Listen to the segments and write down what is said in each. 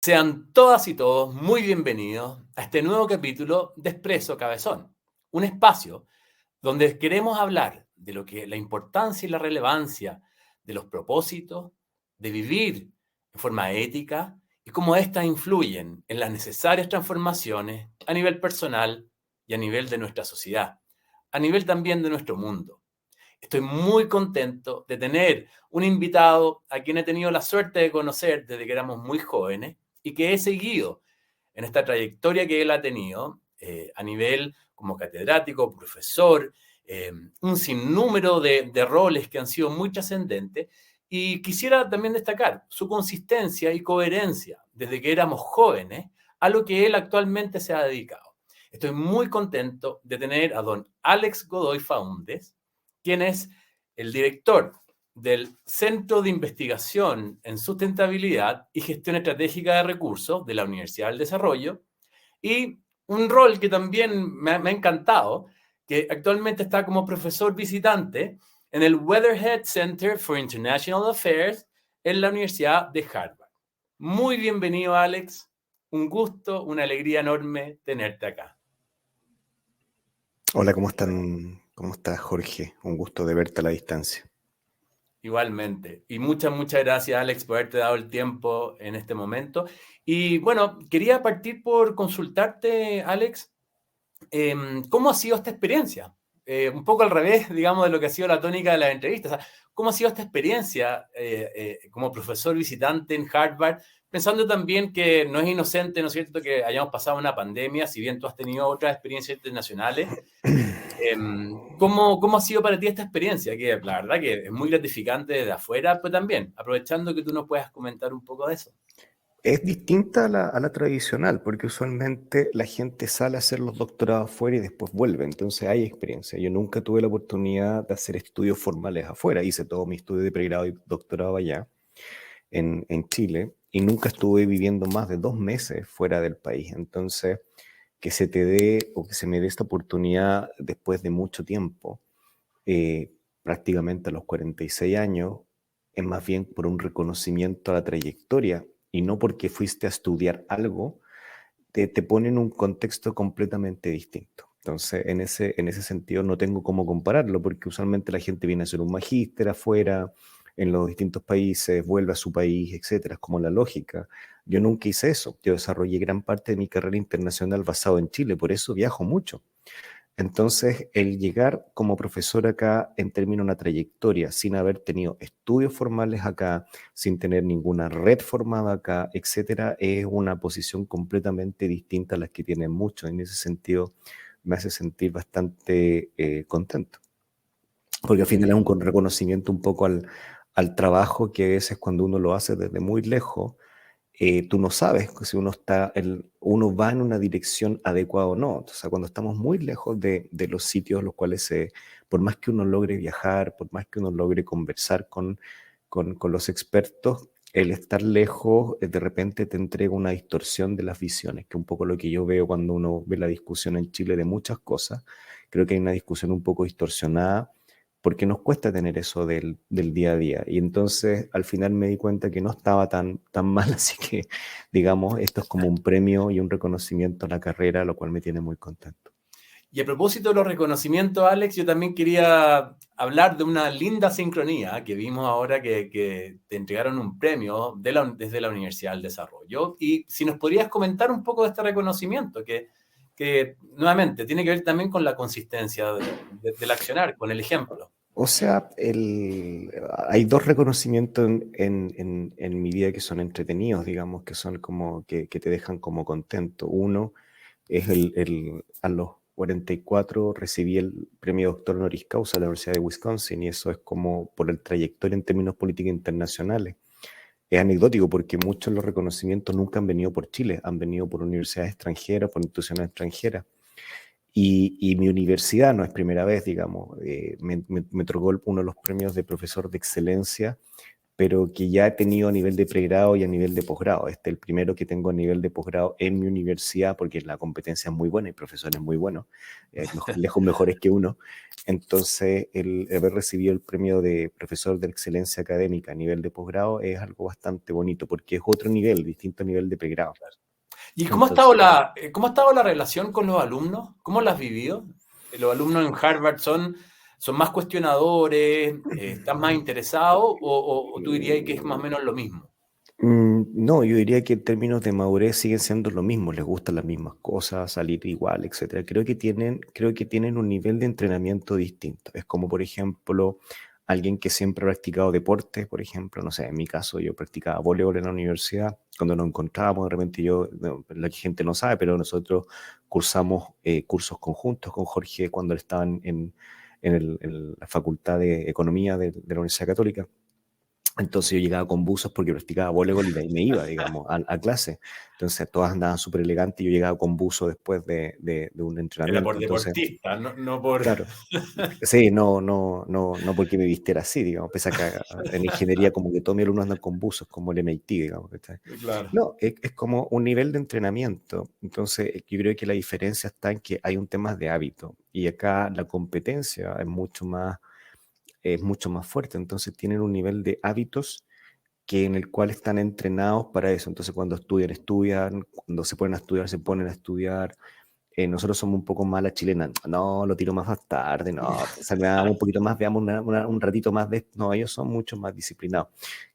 Sean todas y todos muy bienvenidos a este nuevo capítulo de Expreso Cabezón, un espacio donde queremos hablar de lo que la importancia y la relevancia de los propósitos, de vivir en forma ética y cómo éstas influyen en las necesarias transformaciones a nivel personal y a nivel de nuestra sociedad, a nivel también de nuestro mundo. Estoy muy contento de tener un invitado a quien he tenido la suerte de conocer desde que éramos muy jóvenes y que he seguido en esta trayectoria que él ha tenido a nivel como catedrático, profesor, un sinnúmero de roles que han sido muy trascendentes. Y quisiera también destacar su consistencia y coherencia desde que éramos jóvenes a lo que él actualmente se ha dedicado. Estoy muy contento de tener a don Alex Godoy Faúndez, quien es el director del Centro de Investigación en Sustentabilidad y Gestión Estratégica de Recursos de la Universidad del Desarrollo, y un rol que también me ha encantado, que actualmente está como profesor visitante en el Weatherhead Center for International Affairs en la Universidad de Harvard. Muy bienvenido, Alex. Un gusto, una alegría enorme tenerte acá. Hola, ¿cómo están? ¿Cómo estás, Jorge? Un gusto de verte a la distancia. Igualmente. Y muchas gracias, Alex, por haberte dado el tiempo en este momento. Y bueno, quería partir por consultarte, Alex, ¿cómo ha sido esta experiencia? Un poco al revés, digamos, de lo que ha sido la tónica de las entrevistas. O sea, ¿cómo ha sido esta experiencia como profesor visitante en Harvard? Pensando también que no es inocente, ¿no es cierto?, que hayamos pasado una pandemia, si bien tú has tenido otras experiencias internacionales. ¿Cómo ha sido para ti esta experiencia? Que la verdad que es muy gratificante desde afuera, pero también, aprovechando que tú nos puedas comentar un poco de eso. Es distinta a la tradicional, porque usualmente la gente sale a hacer los doctorados afuera y después vuelve, entonces hay experiencia. Yo nunca tuve la oportunidad de hacer estudios formales afuera, hice todo mi estudio de pregrado y doctorado allá en Chile, y nunca estuve viviendo más de 2 meses fuera del país. Entonces, que se te dé o que se me dé esta oportunidad después de mucho tiempo, prácticamente a los 46 años, es más bien por un reconocimiento a la trayectoria y no porque fuiste a estudiar algo, te pone en un contexto completamente distinto. Entonces, en ese sentido no tengo cómo compararlo, porque usualmente la gente viene a hacer un magíster afuera, en los distintos países, vuelve a su país, etcétera. Es como la lógica. Yo nunca hice eso. Yo desarrollé gran parte de mi carrera internacional basado en Chile, por eso viajo mucho. Entonces, el llegar como profesor acá en términos de una trayectoria, sin haber tenido estudios formales acá, sin tener ninguna red formada acá, etcétera, es una posición completamente distinta a las que tienen muchos. En ese sentido, me hace sentir bastante contento. Porque al final es un reconocimiento un poco al trabajo que a veces cuando uno lo hace desde muy lejos, tú no sabes si uno va en una dirección adecuada o no. O sea, cuando estamos muy lejos de los sitios los cuales por más que uno logre viajar, por más que uno logre conversar con los expertos, el estar lejos de repente te entrega una distorsión de las visiones, que es un poco lo que yo veo cuando uno ve la discusión en Chile de muchas cosas. Creo que hay una discusión un poco distorsionada porque nos cuesta tener eso del día a día. Y entonces al final me di cuenta que no estaba tan mal, así que digamos, esto es como un premio y un reconocimiento a la carrera, lo cual me tiene muy contento. Y a propósito de los reconocimientos, Alex, yo también quería hablar de una linda sincronía que vimos ahora que te entregaron un premio desde la Universidad del Desarrollo. Y si nos podrías comentar un poco de este reconocimiento, que nuevamente tiene que ver también con la consistencia del accionar, con el ejemplo. O sea, hay dos reconocimientos en mi vida que son entretenidos, digamos, que son como que te dejan como contento. Uno es a los 44 recibí el premio doctor honoris causa de la Universidad de Wisconsin, y eso es como por el trayectoria en términos políticos internacionales. Es anecdótico porque muchos de los reconocimientos nunca han venido por Chile, han venido por universidades extranjeras, por instituciones extranjeras. Y mi universidad no es primera vez, digamos, me otorgó uno de los premios de profesor de excelencia pero que ya he tenido a nivel de pregrado y a nivel de posgrado. Este es el primero que tengo a nivel de posgrado en mi universidad, porque la competencia es muy buena y profesores muy buenos, lejos mejores que uno. Entonces, el haber recibido el premio de profesor de excelencia académica a nivel de posgrado es algo bastante bonito, porque es otro nivel, distinto a nivel de pregrado. ¿Y Entonces, cómo ha estado la relación con los alumnos? ¿Cómo la has vivido? ¿Los alumnos en Harvard son más cuestionadores? ¿Están más interesados? ¿O tú dirías que es más o menos lo mismo? No, yo diría que en términos de madurez siguen siendo lo mismo, les gustan las mismas cosas, salir igual, etcétera. Creo que tienen un nivel de entrenamiento distinto. Es como, por ejemplo, alguien que siempre ha practicado deporte, por ejemplo, no sé, en mi caso yo practicaba voleibol en la universidad, cuando nos encontrábamos, de repente no, la gente no sabe, pero nosotros cursamos cursos conjuntos con Jorge cuando él estaba en la Facultad de Economía de la Universidad Católica. Entonces yo llegaba con buzos porque practicaba voleibol y de ahí me iba, digamos, a clase. Entonces todas andaban súper elegantes y yo llegaba con buzo después de un Era por entrenamiento. Entonces, deportista, no por... claro, sí, no porque me vistiera así, digamos. Pese a que en ingeniería como que todos mis alumnos andan con buzos, como el MIT, digamos. ¿Cachai? Claro. No, es como un nivel de entrenamiento. Entonces yo creo que la diferencia está en que hay un tema de hábito y acá la competencia es mucho más fuerte. Entonces tienen un nivel de hábitos que en el cual están entrenados para eso. Entonces, cuando estudian, estudian, cuando se ponen a estudiar, se ponen a estudiar. Nosotros somos un poco más la chilena, no, lo tiro más tarde, no, o sea, veamos un poquito más, veamos un ratito más de esto. No, ellos son mucho más disciplinados.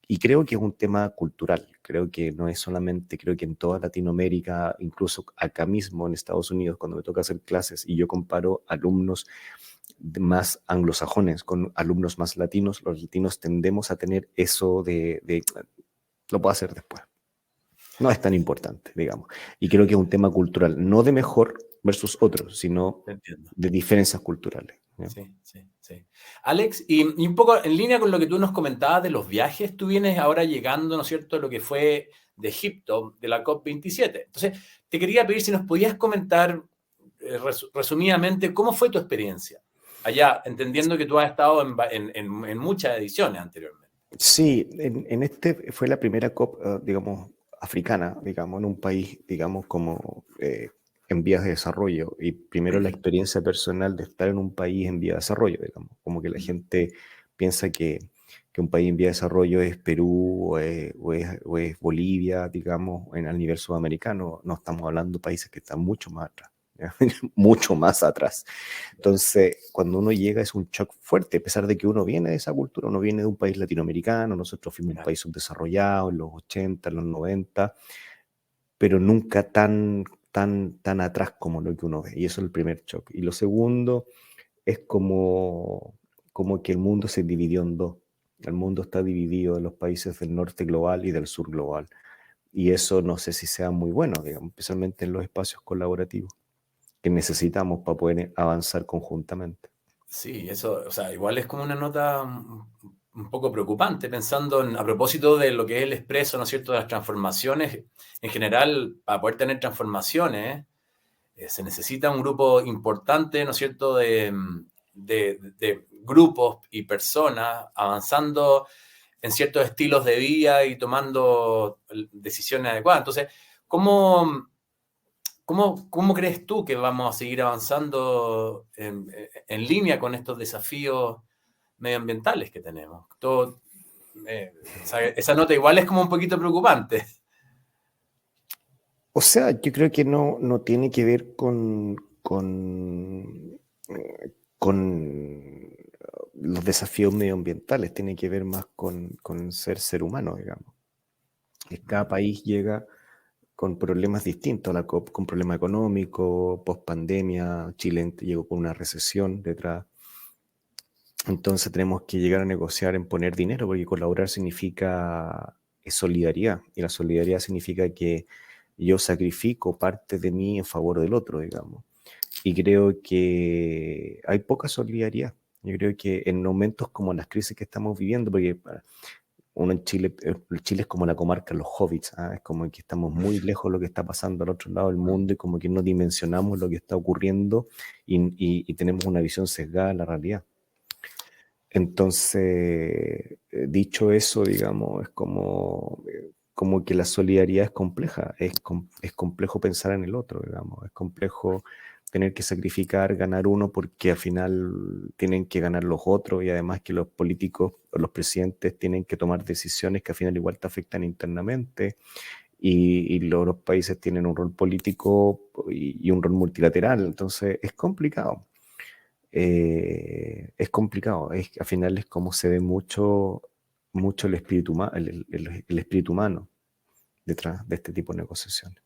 Y creo que es un tema cultural, creo que no es solamente, creo que en toda Latinoamérica, incluso acá mismo en Estados Unidos, cuando me toca hacer clases y yo comparo alumnos más anglosajones con alumnos más latinos, los latinos tendemos a tener eso lo puedo hacer después. No es tan importante, digamos. Y creo que es un tema cultural, no de mejor versus otros, sino Te entiendo. de diferencias culturales. ¿Ya? Sí, sí, sí. Alex, y un poco en línea con lo que tú nos comentabas de los viajes, tú vienes ahora llegando, ¿no es cierto?, a lo que fue de Egipto, de la COP27. Entonces, te quería pedir si nos podías comentar resumidamente cómo fue tu experiencia allá, entendiendo que tú has estado en muchas ediciones anteriormente. Sí, en este fue la primera COP, digamos, africana, digamos, en un país, digamos, como en vías de desarrollo. Y primero la experiencia personal de estar en un país en vía de desarrollo, digamos, como que la gente piensa que un país en vía de desarrollo es Perú o es Bolivia, digamos, al nivel sudamericano. No estamos hablando de países que están mucho más atrás, ¿ya? Mucho más atrás. Entonces, cuando uno llega es un shock fuerte, a pesar de que uno viene de esa cultura, uno viene de un país latinoamericano, nosotros fuimos un país subdesarrollado en los 80, en los 90, pero nunca tan atrás como lo que uno ve. Y eso es el primer shock. Y lo segundo es como que el mundo se dividió en dos. El mundo está dividido en los países del norte global y del sur global. Y eso no sé si sea muy bueno, digamos, especialmente en los espacios colaborativos que necesitamos para poder avanzar conjuntamente. Sí, eso, o sea, igual es como una nota un poco preocupante, pensando a propósito de lo que es el expreso, ¿no es cierto?, de las transformaciones. En general, para poder tener transformaciones, se necesita un grupo importante, ¿no es cierto?, de grupos y personas avanzando en ciertos estilos de vida y tomando decisiones adecuadas. Entonces, ¿cómo crees tú que vamos a seguir avanzando en línea con estos desafíos medioambientales que tenemos? Esa nota igual es como un poquito preocupante. O sea, yo creo que no tiene que ver con los desafíos medioambientales, tiene que ver más con ser humano, digamos. Cada país llega con problemas distintos a la COP, con problemas económicos, post pandemia, Chile llegó con una recesión detrás. Entonces tenemos que llegar a negociar en poner dinero, porque colaborar significa solidaridad, y la solidaridad significa que yo sacrifico parte de mí en favor del otro, digamos. Y creo que hay poca solidaridad. Yo creo que en momentos como las crisis que estamos viviendo, porque uno en Chile, Chile es como la comarca de los hobbits, ¿ah? Es como que estamos muy lejos de lo que está pasando al otro lado del mundo y como que no dimensionamos lo que está ocurriendo y tenemos una visión sesgada de la realidad. Entonces, dicho eso, digamos, es como que la solidaridad es compleja, es complejo pensar en el otro, digamos, es complejo tener que sacrificar, ganar uno porque al final tienen que ganar los otros y además que los políticos o los presidentes tienen que tomar decisiones que al final igual te afectan internamente y los países tienen un rol político y un rol multilateral, entonces es complicado. Es complicado, al final es como se ve mucho el espíritu, el espíritu humano detrás de este tipo de negociaciones.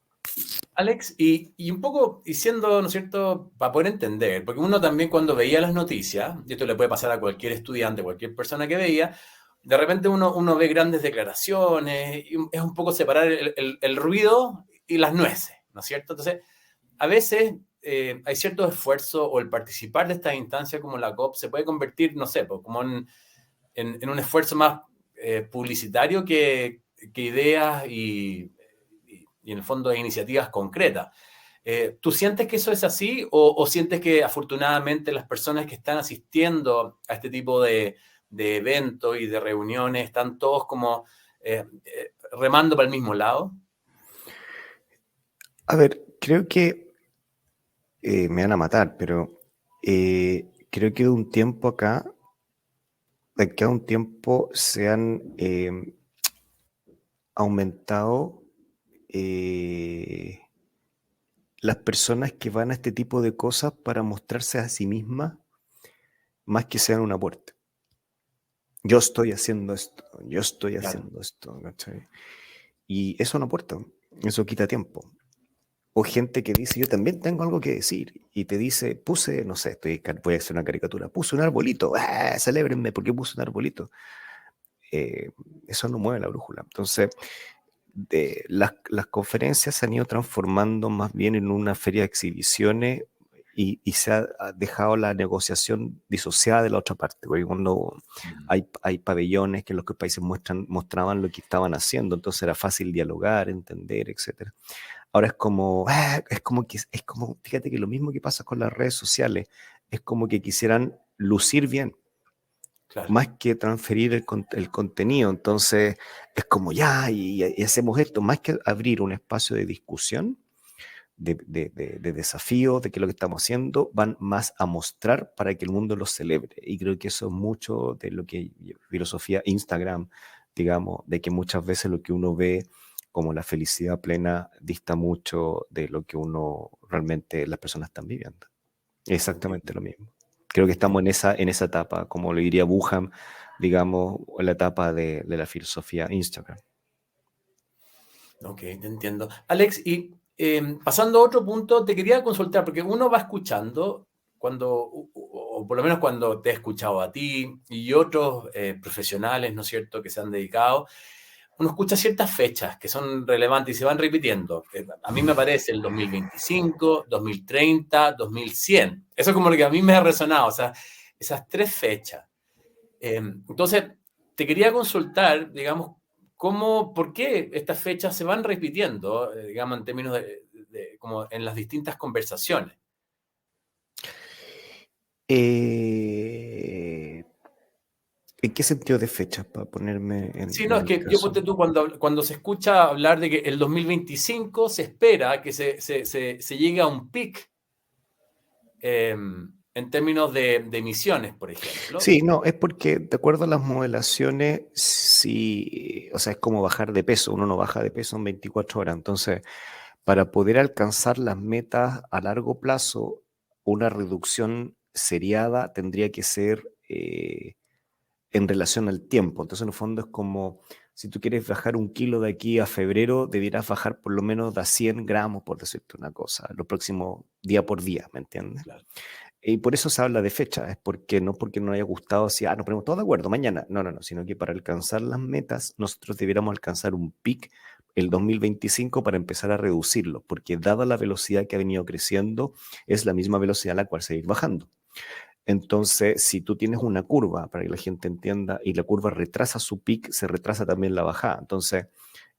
Alex, y un poco, y siendo, ¿no es cierto?, para poder entender, porque uno también cuando veía las noticias, y esto le puede pasar a cualquier estudiante, cualquier persona que veía, de repente uno ve grandes declaraciones, y es un poco separar el ruido y las nueces, ¿no es cierto? Entonces, a veces hay cierto esfuerzo o el participar de estas instancias como la COP se puede convertir, no sé, pues, como en un esfuerzo más publicitario que ideas y en el fondo de iniciativas concretas. ¿Tú sientes que eso es así o sientes que afortunadamente las personas que están asistiendo a este tipo de eventos y de reuniones están todos como remando para el mismo lado? A ver, creo que me van a matar, pero creo que de un tiempo acá, de acá a un tiempo se han aumentado las personas que van a este tipo de cosas para mostrarse a sí mismas más que sean una puerta. Yo estoy haciendo esto, yo estoy Claro. haciendo esto, ¿cachai? Y eso no aporta, eso quita tiempo. O gente que dice, yo también tengo algo que decir, y te dice, puse, no sé, voy a hacer una caricatura, puse un arbolito, celébrenme porque puse un arbolito. Eh, Eso no mueve la brújula. Entonces, las conferencias se han ido transformando más bien en una feria de exhibiciones y se ha dejado la negociación disociada de la otra parte, porque cuando hay pabellones que los que países mostraban lo que estaban haciendo, entonces era fácil dialogar, entender, etcétera. Ahora es como, fíjate que lo mismo que pasa con las redes sociales, es como que quisieran lucir bien, Claro. más que transferir el contenido. Entonces, es como ya, y hacemos esto, más que abrir un espacio de discusión, de desafío, de qué es lo que estamos haciendo, van más a mostrar para que el mundo lo celebre. Y creo que eso es mucho de lo que filosofía Instagram, digamos, de que muchas veces lo que uno ve como la felicidad plena dista mucho de lo que uno realmente las personas están viviendo. Exactamente Entiendo. lo mismo. Creo que estamos en esa etapa, como lo diría Buham, digamos, en la etapa de la filosofía Instagram. Ok, te entiendo. Alex, y pasando a otro punto, te quería consultar, porque uno va escuchando o por lo menos cuando te he escuchado a ti y otros profesionales, ¿no es cierto?, que se han dedicado, uno escucha ciertas fechas que son relevantes y se van repitiendo. A mí me parece el 2025, 2030, 2100. Eso es como lo que a mí me ha resonado, o sea, esas tres fechas. Entonces, te quería consultar, digamos, por qué estas fechas se van repitiendo, digamos, en términos como en las distintas conversaciones. Eh, ¿En qué sentido de fechas? Para ponerme en, Sí, no, en es el que yo caso. ponte tú cuando se escucha hablar de que el 2025 se espera que se llegue a un pic en términos de emisiones, por ejemplo. Sí, no, es porque de acuerdo a las modelaciones, sí, o sea, es como bajar de peso. Uno no baja de peso en 24 horas. Entonces, para poder alcanzar las metas a largo plazo, una reducción seriada tendría que ser en relación al tiempo. Entonces, en el fondo es como si tú quieres bajar 1 kilo de aquí a febrero, debieras bajar por lo menos de a 100 gramos, por decirte una cosa, los próximos día por día, ¿me entiendes? Claro. Y por eso se habla de fecha, es porque no porque no haya gustado, así, nos ponemos todos de acuerdo mañana. No, no, no, sino que para alcanzar las metas, nosotros debiéramos alcanzar un pic el 2025 para empezar a reducirlo, porque dada la velocidad que ha venido creciendo, es la misma velocidad a la cual se va a ir bajando. Entonces, si tú tienes una curva, para que la gente entienda, y la curva retrasa su pic, se retrasa también la bajada. Entonces,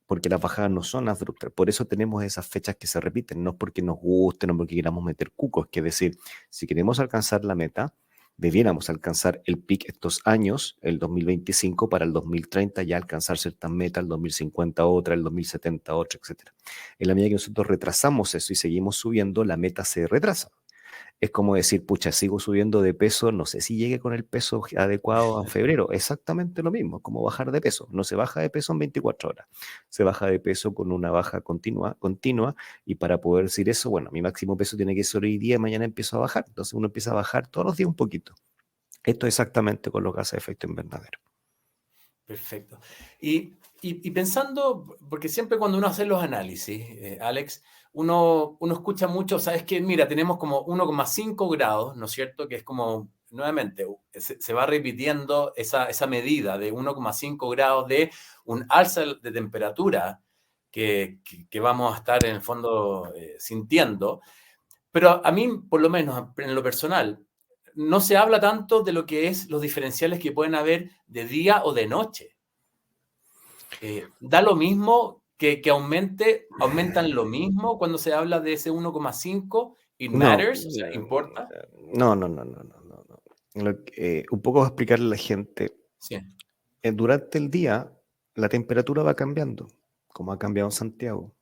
porque las bajadas no son abruptas. Por eso tenemos esas fechas que se repiten, no es porque nos guste, no porque queramos meter cucos, es que decir, si queremos alcanzar la meta, debiéramos alcanzar el pic estos años, el 2025, para el 2030 ya alcanzar ciertas metas, el 2050 otra, el 2070 otra, etc. En la medida que nosotros retrasamos eso y seguimos subiendo, la meta se retrasa. Es como decir, pucha, sigo subiendo de peso, no sé si llegue con el peso adecuado en febrero. Exactamente lo mismo, como bajar de peso. No se baja de peso en 24 horas, se baja de peso con una baja continua, y para poder decir eso, bueno, mi máximo peso tiene que ser hoy día, mañana empiezo a bajar. Entonces uno empieza a bajar todos los días un poquito. Esto es exactamente con los gases de efecto invernadero. Perfecto. Y pensando, porque siempre cuando uno hace los análisis, Alex, uno escucha mucho, sabes que, mira, tenemos como 1,5 grados, ¿no es cierto? Que es como, nuevamente, se va repitiendo esa medida de 1,5 grados de un alza de temperatura que vamos a estar en el fondo sintiendo. Pero a mí, por lo menos en lo personal, no se habla tanto de lo que es los diferenciales que pueden haber de día o de noche. Da lo mismo que aumentan lo mismo cuando se habla de ese 1,5, it No, matters, o sea, importa. no. Un poco a explicarle a la gente, Sí, durante el día la temperatura va cambiando, como ha cambiado en Santiago.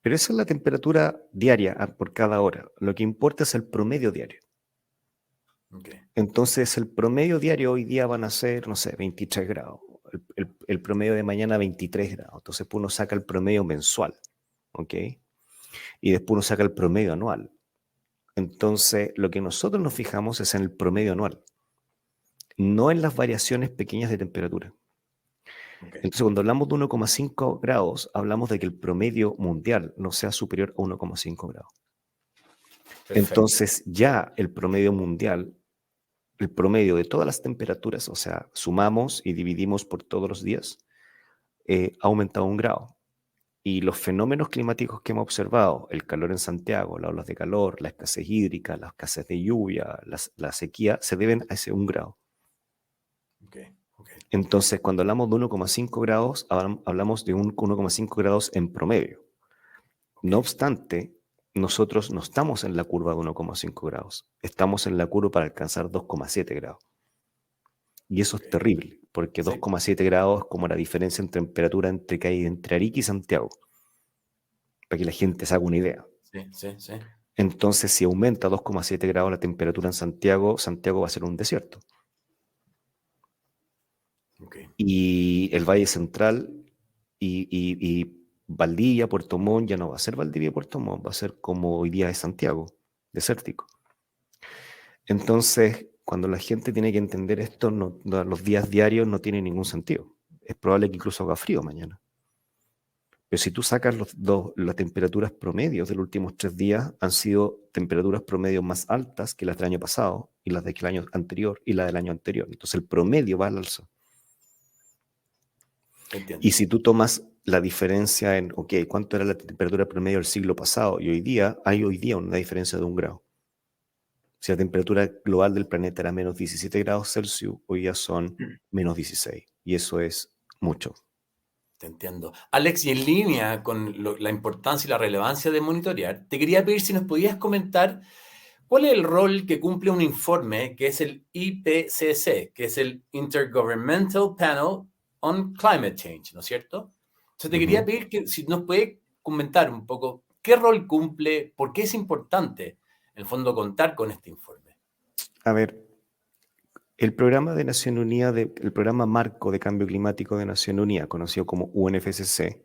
Pero esa es la temperatura diaria por cada hora. Lo que importa es el promedio diario. ok, Entonces, el promedio diario hoy día van a ser, no sé, 23 grados. El promedio de mañana 23 grados. Entonces, pues uno saca el promedio mensual, ¿ok? Y después uno saca el promedio anual. Entonces, lo que nosotros nos fijamos es en el promedio anual, no en las variaciones pequeñas de temperatura. ok, Entonces, cuando hablamos de 1,5 grados, hablamos de que el promedio mundial no sea superior a 1,5 grados. perfecto. Entonces, ya el promedio mundial, el promedio de todas las temperaturas, o sea, sumamos y dividimos por todos los días, ha aumentado 1 grado. Y los fenómenos climáticos que hemos observado, el calor en Santiago, las olas de calor, la escasez hídrica, la escasez de lluvia, la sequía, se deben a ese 1 grado. Ok, ok, Entonces, cuando hablamos de 1,5 grados, hablamos de un 1,5 grados en promedio. ok, No obstante, nosotros no estamos en la curva de 1,5 grados, estamos en la curva para alcanzar 2,7 grados. Y eso ok. es terrible, porque Sí, 2,7 grados es como la diferencia en temperatura que hay entre Arica y Santiago, para que la gente se haga una idea. sí, sí, sí. Entonces, si aumenta 2,7 grados la temperatura en Santiago, Santiago va a ser un desierto. Ok, Y el Valle Central y Valdivia, Puerto Montt, ya no va a ser Valdivia y Puerto Montt, va a ser como hoy día es Santiago, desértico. Entonces, cuando la gente tiene que entender esto, los días diarios no tienen ningún sentido. Es probable que incluso haga frío mañana. Pero si tú sacas las temperaturas promedios de los últimos 3 días, han sido temperaturas promedios más altas que las del año pasado, y las del año anterior, y la del año anterior. Entonces el promedio va al alza. Y entiendo. si tú tomas la diferencia en, ok, ¿cuánto era la temperatura promedio del siglo pasado y hoy día? Hay hoy día una diferencia de 1 grado. Si la temperatura global del planeta era menos 17 grados Celsius, hoy ya son menos 16. Y eso es mucho. Te entiendo. Alex, y en línea con la importancia y la relevancia de monitorear, te quería pedir si nos podías comentar cuál es el rol que cumple un informe que es el IPCC, que es el Intergovernmental Panel on Climate Change, ¿no es cierto? Entonces te quería Ujú. pedir que si nos puede comentar un poco qué rol cumple, por qué es importante, en el fondo, contar con este informe. A ver, el programa de Naciones Unidas, el programa marco de cambio climático de Naciones Unidas, conocido como UNFCCC,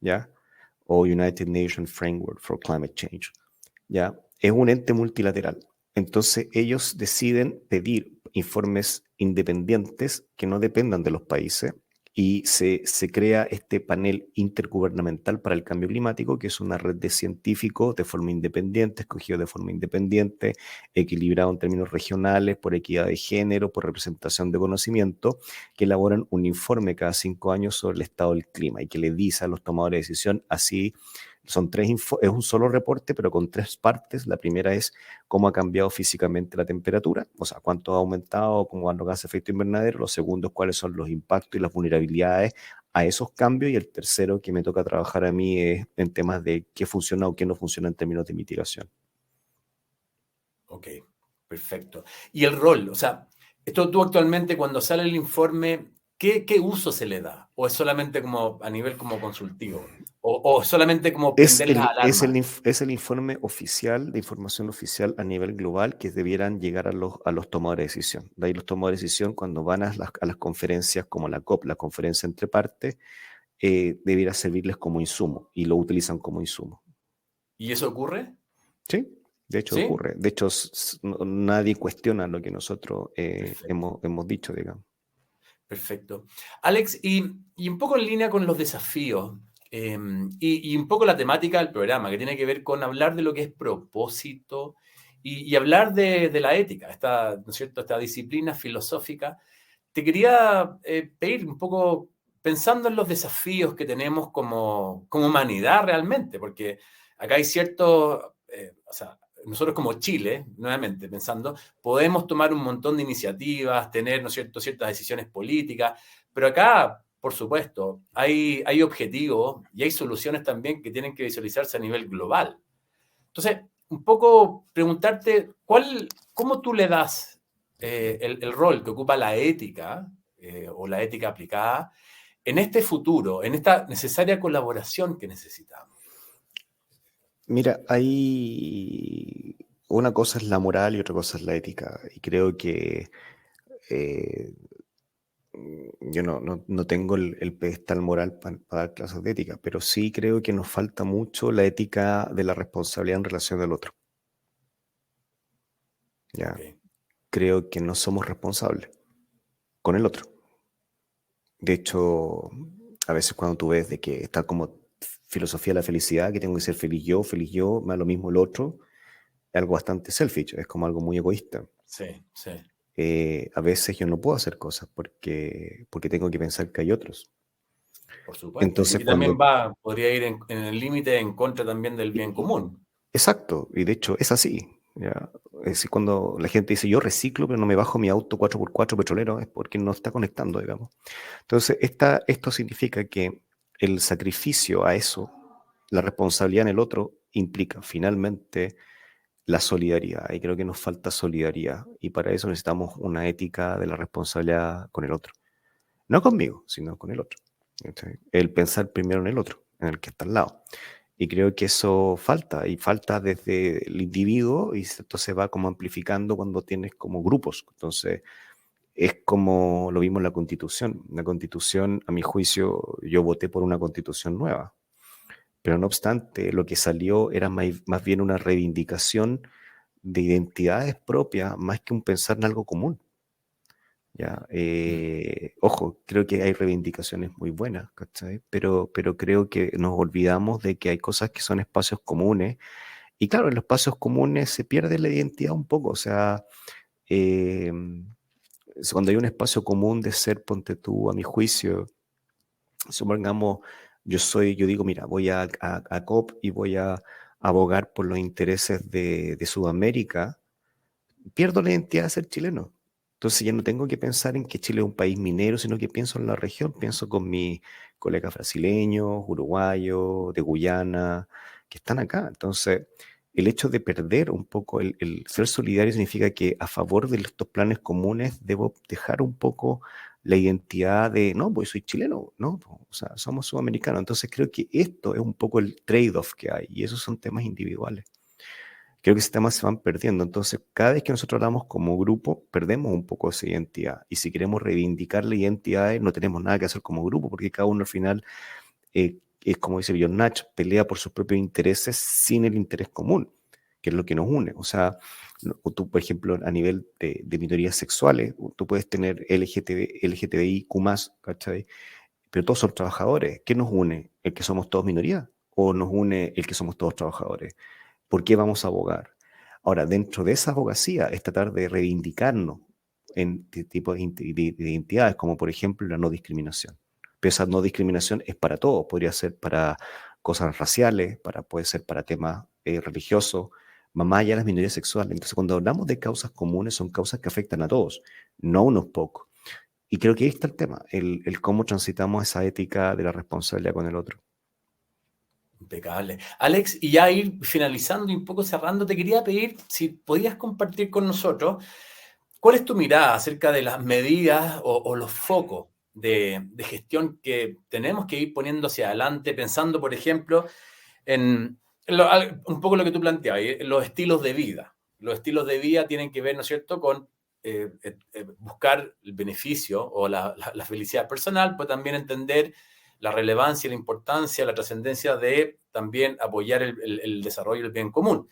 ¿ya? O United Nations Framework for Climate Change, ¿ya? Es un ente multilateral. Entonces ellos deciden pedir informes independientes que no dependan de los países, y se crea este panel intergubernamental para el cambio climático, que es una red de científicos de forma independiente, escogidos de forma independiente, equilibrado en términos regionales, por equidad de género, por representación de conocimiento, que elaboran un informe cada 5 años sobre el estado del clima y que le dice a los tomadores de decisión, así. Es un solo reporte, pero con 3 partes. La primera es cómo ha cambiado físicamente la temperatura, o sea, cuánto ha aumentado, cómo van los gases de efecto invernadero. Los segundos, cuáles son los impactos y las vulnerabilidades a esos cambios. Y el tercero, que me toca trabajar a mí, es en temas de qué funciona o qué no funciona en términos de mitigación. Ok, Perfecto. Y el rol, o sea, esto tú actualmente cuando sale el informe, ¿qué uso se le da? ¿O es solamente como a nivel como consultivo? ¿O solamente como Es prender las el, es el, alarmas? inf- es el informe oficial, de información oficial a nivel global que debieran llegar a los tomadores de decisión. De ahí los tomadores de decisión, cuando van a las conferencias como la COP, la conferencia entre partes, debiera servirles como insumo y lo utilizan como insumo. ¿Y eso ocurre? Sí, de hecho ¿Sí? ocurre. De hecho, nadie cuestiona lo que nosotros Perfecto. hemos dicho, digamos. Perfecto. Alex, y un poco en línea con los desafíos y un poco la temática del programa, que tiene que ver con hablar de lo que es propósito y hablar de la ética, ¿no es cierto?, esta disciplina filosófica. Te quería pedir un poco, pensando en los desafíos que tenemos como humanidad realmente, porque acá hay ciertos, o sea, nosotros como Chile, nuevamente pensando, podemos tomar un montón de iniciativas, tener, ¿no es cierto?, ciertas decisiones políticas, pero acá, por supuesto, hay objetivos y hay soluciones también que tienen que visualizarse a nivel global. Entonces, un poco preguntarte, ¿cómo tú le das el rol que ocupa la ética o la ética aplicada en este futuro, en esta necesaria colaboración que necesitamos? Mira, hay una cosa es la moral y otra cosa es la ética. Y creo que eh, yo no tengo el pedestal moral para dar clases de ética, pero sí creo que nos falta mucho la ética de la responsabilidad en relación al otro. Ok, ¿Ya? Creo que no somos responsables con el otro. De hecho, a veces cuando tú ves de que está como filosofía de la felicidad, que tengo que ser feliz yo, me da lo mismo el otro, es algo bastante selfish, es como algo muy egoísta. sí, sí, A veces yo no puedo hacer cosas porque tengo que pensar que hay otros. por supuesto. Entonces, Y también cuando... podría ir en el límite en contra también del bien y- común. exacto, y de hecho es así. ¿Ya? Es decir, cuando la gente dice yo reciclo, pero no me bajo mi auto 4x4 petrolero, es porque no está conectando, digamos. Entonces, esto significa que el sacrificio a eso, la responsabilidad en el otro, implica finalmente la solidaridad. Y creo que nos falta solidaridad. Y para eso necesitamos una ética de la responsabilidad con el otro. No conmigo, sino con el otro. ¿Cachai? El pensar primero en el otro, en el que está al lado. Y creo que eso falta, y falta desde el individuo, y esto se va como amplificando cuando tienes como grupos. Entonces, es como lo vimos en la Constitución. La Constitución, a mi juicio, yo voté por una Constitución nueva, pero no obstante, lo que salió era más bien una reivindicación de identidades propias, más que un pensar en algo común. ¿Ya? Mm. Ojo, creo que hay reivindicaciones muy buenas, ¿cachai? Pero creo que nos olvidamos de que hay cosas que son espacios comunes, y claro, en los espacios comunes se pierde la identidad un poco, o sea, eh, cuando hay un espacio común de ser, ponte tú, a mi juicio, supongamos, yo digo, mira, voy a COP y voy a abogar por los intereses de Sudamérica, pierdo la identidad de ser chileno. Entonces ya no tengo que pensar en que Chile es un país minero, sino que pienso en la región, pienso con mis colegas brasileños, uruguayos, de Guyana, que están acá. Entonces, el hecho de perder un poco el ser solidario significa que a favor de estos planes comunes debo dejar un poco la identidad de, no, pues soy chileno, no, o sea, somos sudamericanos. Entonces creo que esto es un poco el trade-off que hay, y esos son temas individuales. Creo que esos temas se van perdiendo. Entonces, cada vez que nosotros hablamos como grupo, perdemos un poco esa identidad. Y si queremos reivindicar la identidad, no tenemos nada que hacer como grupo, porque cada uno al final, es como dice John Natch, pelea por sus propios intereses sin el interés común, que es lo que nos une. O sea, tú, por ejemplo, a nivel de minorías sexuales, tú puedes tener LGTBIQ+, ¿cachai? Pero todos son trabajadores. ¿Qué nos une? ¿El que somos todos minoría? ¿O nos une el que somos todos trabajadores? ¿Por qué vamos a abogar? Ahora, dentro de esa abogacía es tratar de reivindicarnos en tipo de identidades, como por ejemplo la no discriminación. Pero esa no discriminación es para todo, podría ser para cosas raciales, puede ser para temas religiosos, más allá de las minorías sexuales. Entonces, cuando hablamos de causas comunes, son causas que afectan a todos, no a unos pocos. Y creo que ahí está el tema, el cómo transitamos esa ética de la responsabilidad con el otro. Impecable. Alex, y ya ir finalizando y un poco cerrando, te quería pedir si podías compartir con nosotros cuál es tu mirada acerca de las medidas o los focos de gestión que tenemos que ir poniendo hacia adelante, pensando, por ejemplo, un poco lo que tú planteabas, los estilos de vida. Los estilos de vida tienen que ver, ¿no es cierto?, con buscar el beneficio o la felicidad personal, pero también entender la relevancia, la importancia, la trascendencia de también apoyar el desarrollo del bien común.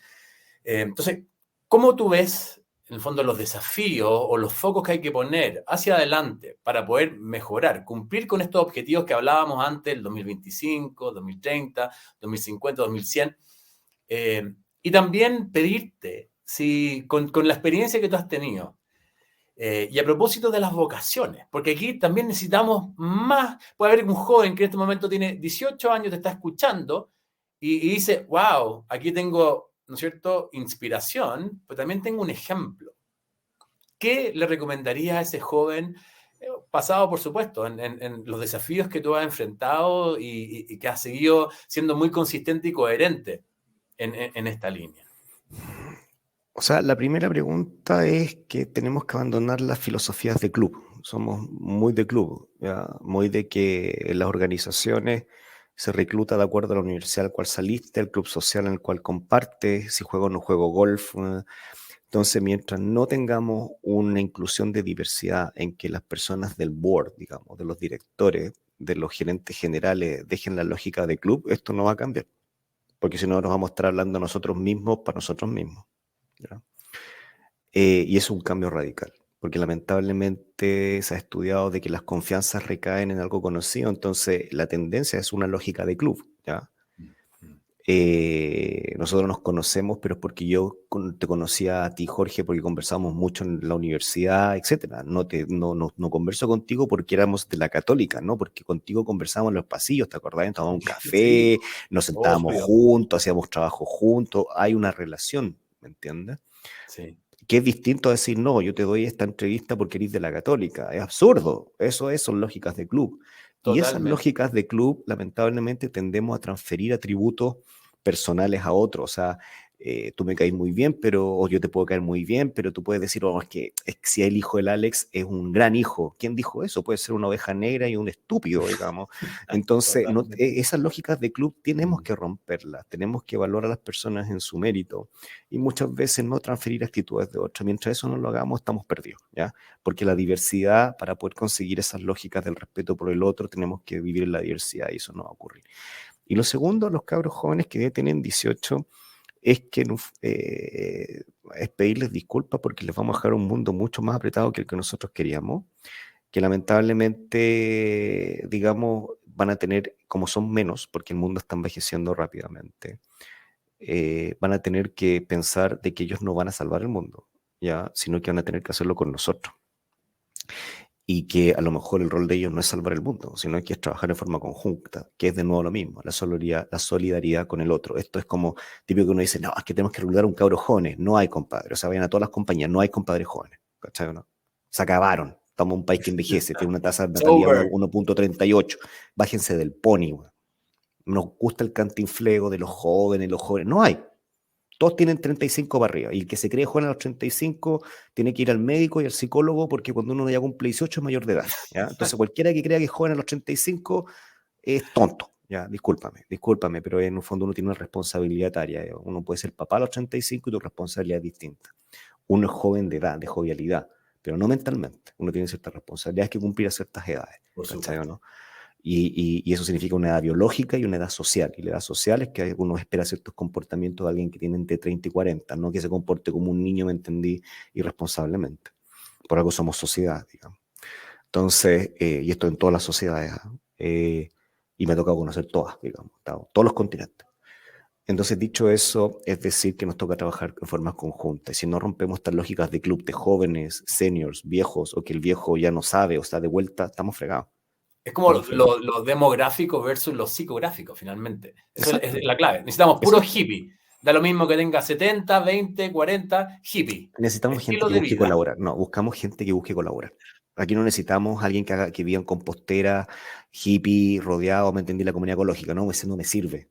Entonces, ¿cómo tú ves, en el fondo, los desafíos o los focos que hay que poner hacia adelante para poder mejorar, cumplir con estos objetivos que hablábamos antes, el 2025, 2030, 2050, 2100? Y también pedirte, si con la experiencia que tú has tenido, y a propósito de las vocaciones, porque aquí también necesitamos más. Puede haber un joven que en este momento tiene 18 años, te está escuchando y dice, wow, aquí tengo, ¿no es cierto?, inspiración, pero también tengo un ejemplo. ¿Qué le recomendarías a ese joven, basado, por supuesto, en los desafíos que tú has enfrentado y que has seguido siendo muy consistente y coherente en esta línea? O sea, la primera pregunta es que tenemos que abandonar las filosofías de club. Somos muy de club, ¿ya? Muy de que en las organizaciones se recluta de acuerdo a la universidad al cual saliste, el club social en el cual compartes, si juego o no juego golf. Entonces, mientras no tengamos una inclusión de diversidad en que las personas del board, digamos, de los directores, de los gerentes generales, dejen la lógica de club, esto no va a cambiar. Porque si no, nos vamos a estar hablando nosotros mismos para nosotros mismos, ¿ya? Y es un cambio radical, porque lamentablemente se ha estudiado de que las confianzas recaen en algo conocido, entonces la tendencia es una lógica de club, ¿ya? Nosotros nos conocemos, pero es porque yo te conocía a ti, Jorge, porque conversamos mucho en la universidad, etcétera. No converso contigo porque éramos de la Católica, ¿no? Porque contigo conversábamos en los pasillos, ¿te acordás? Tomábamos un Sí, café, nos sentábamos obvio. juntos, hacíamos trabajo juntos, hay una relación, ¿me entiendes? Sí, Que es distinto a decir, no, yo te doy esta entrevista porque eres de la Católica. Es absurdo. Son lógicas de club. Y esas totalmente. lógicas de club, lamentablemente, tendemos a transferir atributos personales a otros. O sea, tú me caes muy bien, o yo te puedo caer muy bien, pero tú puedes decir, oh, es que si el hijo del Alex es un gran hijo. ¿Quién dijo eso? Puede ser una oveja negra y un estúpido, digamos. Entonces, Totalmente. esas lógicas de club tenemos que romperlas, tenemos que valorar a las personas en su mérito y muchas veces no transferir actitudes de otros. Mientras eso no lo hagamos, estamos perdidos, ¿ya? Porque la diversidad, para poder conseguir esas lógicas del respeto por el otro, tenemos que vivir en la diversidad y eso no va a ocurrir. Y lo segundo, los cabros jóvenes que ya tienen 18, es que es pedirles disculpas porque les vamos a dejar un mundo mucho más apretado que el que nosotros queríamos, que lamentablemente, digamos, van a tener, como son menos, porque el mundo está envejeciendo rápidamente, van a tener que pensar de que ellos no van a salvar el mundo, ¿ya? Sino que van a tener que hacerlo con nosotros. Y que a lo mejor el rol de ellos no es salvar el mundo, sino que es trabajar en forma conjunta, que es de nuevo lo mismo, la solidaridad con el otro. Esto es como típico que uno dice, no, es que tenemos que reclutar a un cabro jóvenes. No hay compadres, o sea, vayan a todas las compañías, no hay compadres jóvenes, ¿cachai o no? Se acabaron. Estamos en un país que envejece, tiene una tasa de It's natalidad de over. 1.38. Bájense del pony, güey. Nos gusta el cantinfleo de los jóvenes. No hay. Todos tienen 35 para arriba. Y el que se cree joven a los 35 tiene que ir al médico y al psicólogo porque cuando uno ya cumple 18 es mayor de edad, ¿ya? Entonces cualquiera que crea que es joven a los 35 es tonto. Ya, discúlpame, pero en un fondo uno tiene una responsabilidad etaria. Uno puede ser papá a los 35 y tu responsabilidad es distinta. Uno es joven de edad, de jovialidad, pero no mentalmente. Uno tiene ciertas responsabilidades que cumplir a ciertas edades. Por ¿Cachai o supuesto. no? Y eso significa una edad biológica y una edad social. Y la edad social es que uno espera ciertos comportamientos de alguien que tiene entre 30 y 40, no que se comporte como un niño, me entendí, irresponsablemente. Por algo somos sociedad, digamos. Entonces, y esto en todas las sociedades, y me ha tocado conocer todas, digamos, todos los continentes. Entonces, dicho eso, es decir que nos toca trabajar en forma conjunta. Y si no rompemos estas lógicas de club de jóvenes, seniors, viejos, o que el viejo ya no sabe o está de vuelta, estamos fregados. Es como Estamos fregados. los demográficos versus los psicográficos, finalmente. Eso es Exacto, la clave. Necesitamos puros exacto. hippies. Da lo mismo que tenga 70, 20, 40, hippie. Necesitamos gente Estilo que de busque vida. colaborar. No, buscamos gente que busque colaborar. Aquí no necesitamos alguien que viva en compostera, hippie, rodeado, me entendí, la comunidad ecológica. No, ese no me sirve.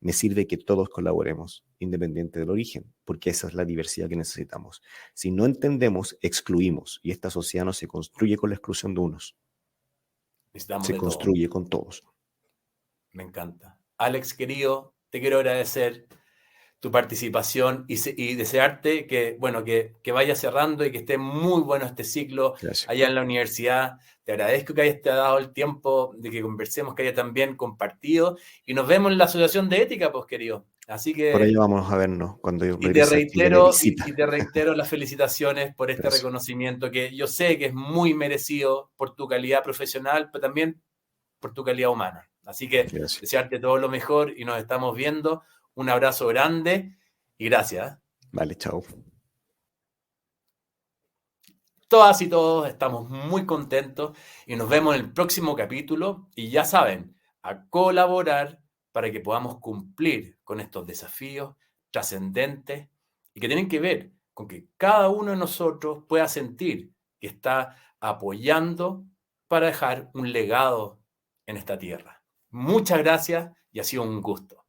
Me sirve que todos colaboremos, independiente del origen, porque esa es la diversidad que necesitamos. Si no entendemos, excluimos, y esta sociedad no se construye con la exclusión de unos, Necesitamos se de todo. construye con todos. Me encanta. Alex, querido, te quiero agradecer tu participación y desearte que, bueno, que vaya cerrando y que esté muy bueno este ciclo Gracias. allá en la universidad. Te agradezco que hayas dado el tiempo de que conversemos, que haya también compartido y nos vemos en la Asociación de Ética, pues, querido. Así Por ahí que, vamos a vernos cuando yo y te regrese a Chile de reitero, visita. y te reitero las felicitaciones por este Gracias. reconocimiento que yo sé que es muy merecido por tu calidad profesional, pero también por tu calidad humana. Así que Gracias. desearte todo lo mejor y nos estamos viendo. Un abrazo grande y gracias. Vale, chao. Todas y todos estamos muy contentos y nos vemos en el próximo capítulo. Y ya saben, a colaborar para que podamos cumplir con estos desafíos trascendentes y que tienen que ver con que cada uno de nosotros pueda sentir que está apoyando para dejar un legado en esta tierra. Muchas gracias y ha sido un gusto.